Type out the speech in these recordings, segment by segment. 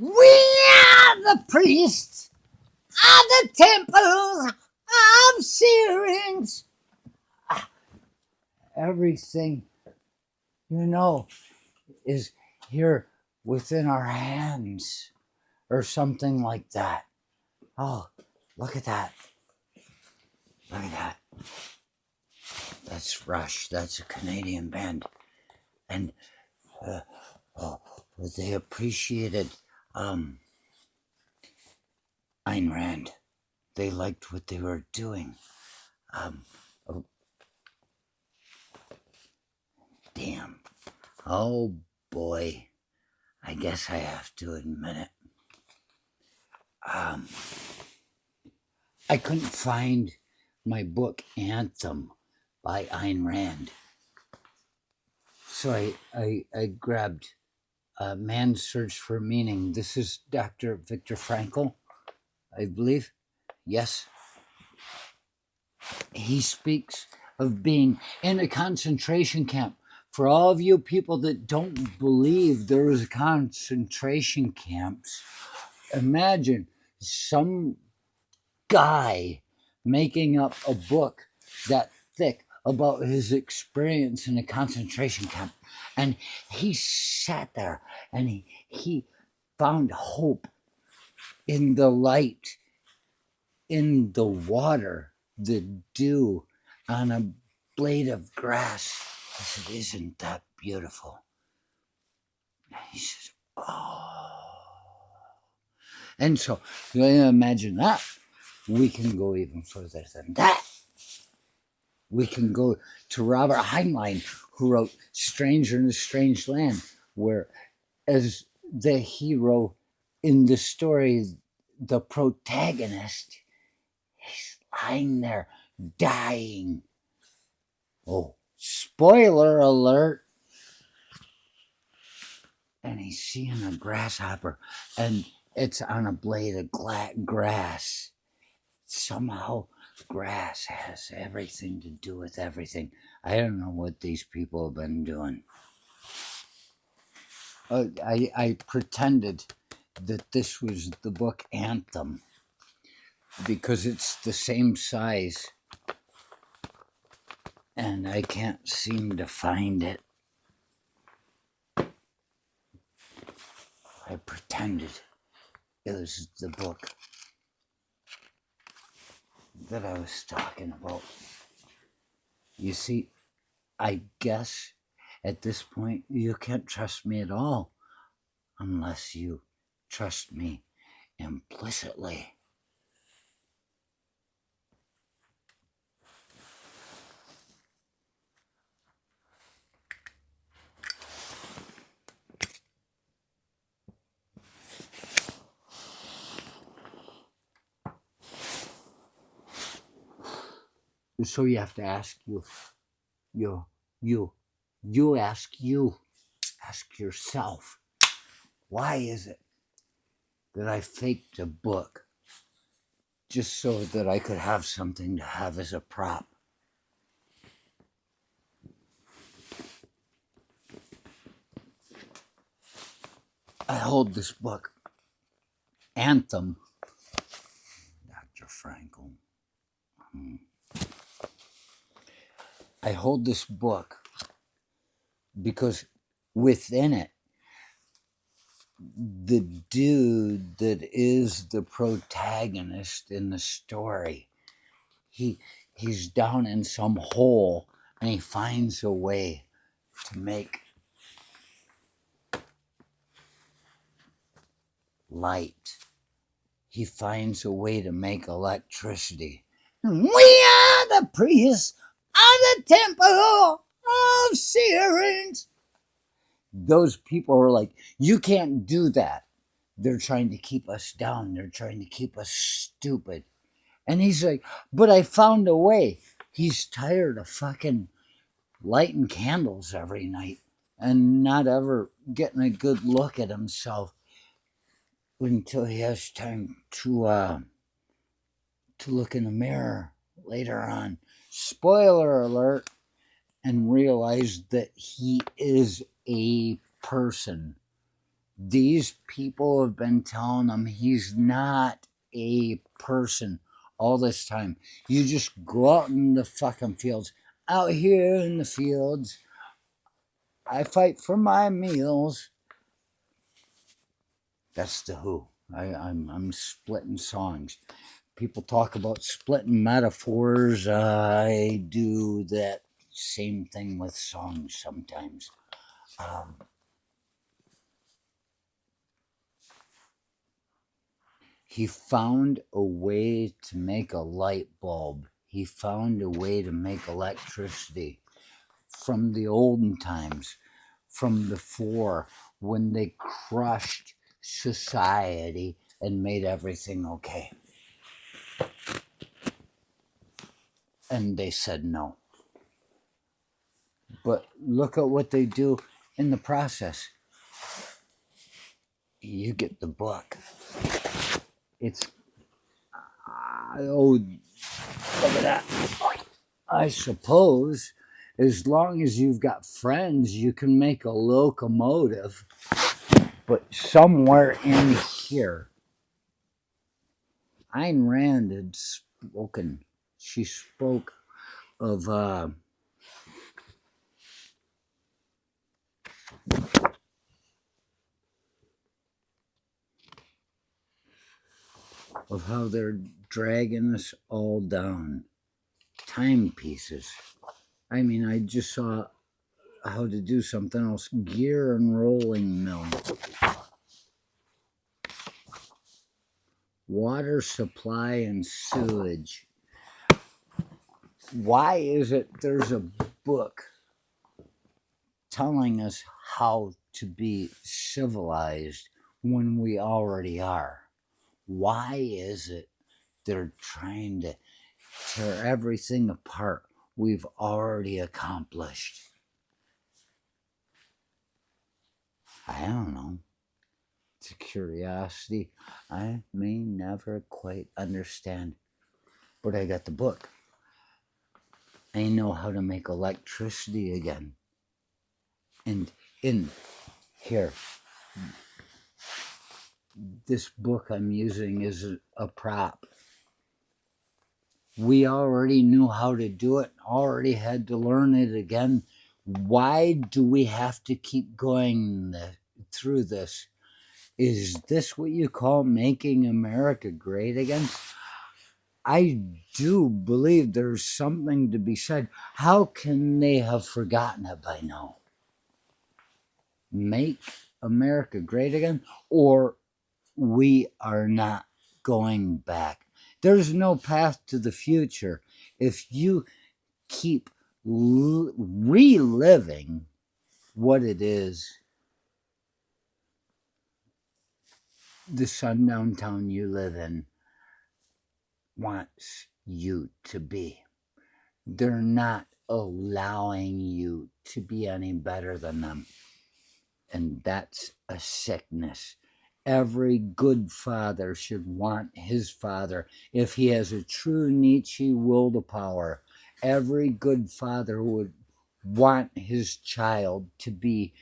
We are the priests of the temples of Syrinx. Everything, you know, is here within our hands or something like that. Oh, look at that. Look at that. That's Rush. That's a Canadian band. And they appreciated Ayn Rand. They liked what they were doing. Oh, damn. Oh, boy. I guess I have to admit it. I couldn't find my book Anthem by Ayn Rand. So I grabbed Man's Search for Meaning. This is Dr. Viktor Frankl, I believe. Yes. He speaks of being in a concentration camp. For all of you people that don't believe there was concentration camps, imagine some guy making up a book that thick about his experience in a concentration camp. And he sat there and he found hope in the light, in the water, the dew on a blade of grass. I said, isn't that beautiful? And he says, oh. And so you imagine that. We can go even further than that. We can go to Robert Heinlein, who wrote Stranger in a Strange Land, where as the hero in the story, the protagonist, he's lying there dying. Oh, spoiler alert. And he's seeing a grasshopper, and it's on a blade of grass. Somehow grass has everything to do with everything. I don't know what these people have been doing. I pretended that this was the book Anthem because it's the same size, and I can't seem to find it. I pretended it was the book that I was talking about. You see, I guess at this point you can't trust me at all unless you trust me implicitly. So you have to ask ask yourself, why is it that I faked a book just so that I could have something to have as a prop? I hold this book, Anthem, Dr. Frankl. I hold this book because within it, the dude that is the protagonist in the story, he's down in some hole and he finds a way to make light. He finds a way to make electricity. We are the priests of the temple of Syrinx. Those people are like, you can't do that. They're trying to keep us down. They're trying to keep us stupid. And he's like, but I found a way. He's tired of fucking lighting candles every night and not ever getting a good look at himself until he has time to look in the mirror later on. Spoiler alert. And realize that he is a person These people have been telling him he's not a person all this time. You just go out in the fucking fields. Out here in the fields, I fight for my meals. That's the Who. I'm splitting songs. People talk about splitting metaphors. I do that same thing with songs sometimes. He found a way to make a light bulb. He found a way to make electricity from the olden times, from before when they crushed society and made everything okay. And they said no. But look at what they do in the process. You get the book. It's, oh, look at that. I suppose as long as you've got friends, you can make a locomotive. But somewhere in here, Ayn Rand had spoken. She spoke of how they're dragging us all down. Timepieces. I mean, I just saw how to do something else. Gear and rolling mill. Water supply and sewage. Why is it there's a book telling us how to be civilized when we already are? Why is it they're trying to tear everything apart we've already accomplished? I don't know. It's a curiosity I may never quite understand. But I got the book. I know how to make electricity again. And in here, this book I'm using is a prop. We already knew how to do it, already had to learn it again. Why do we have to keep going through this? Is this what you call making America great again? I do believe there's something to be said. How can they have forgotten it by now? Make America great again? Or we are not going back. There's no path to the future if you keep reliving what it is the sundown town you live in wants you to be. They're not allowing you to be any better than them. And that's a sickness. Every good father should want his father, if he has a true Nietzsche will to power, every good father would want his child to be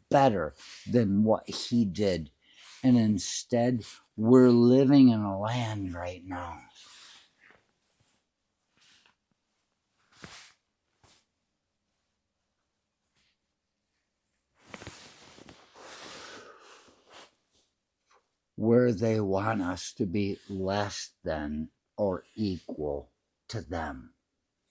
better than what he did. And instead, we're living in a land right now where they want us to be less than or equal to them.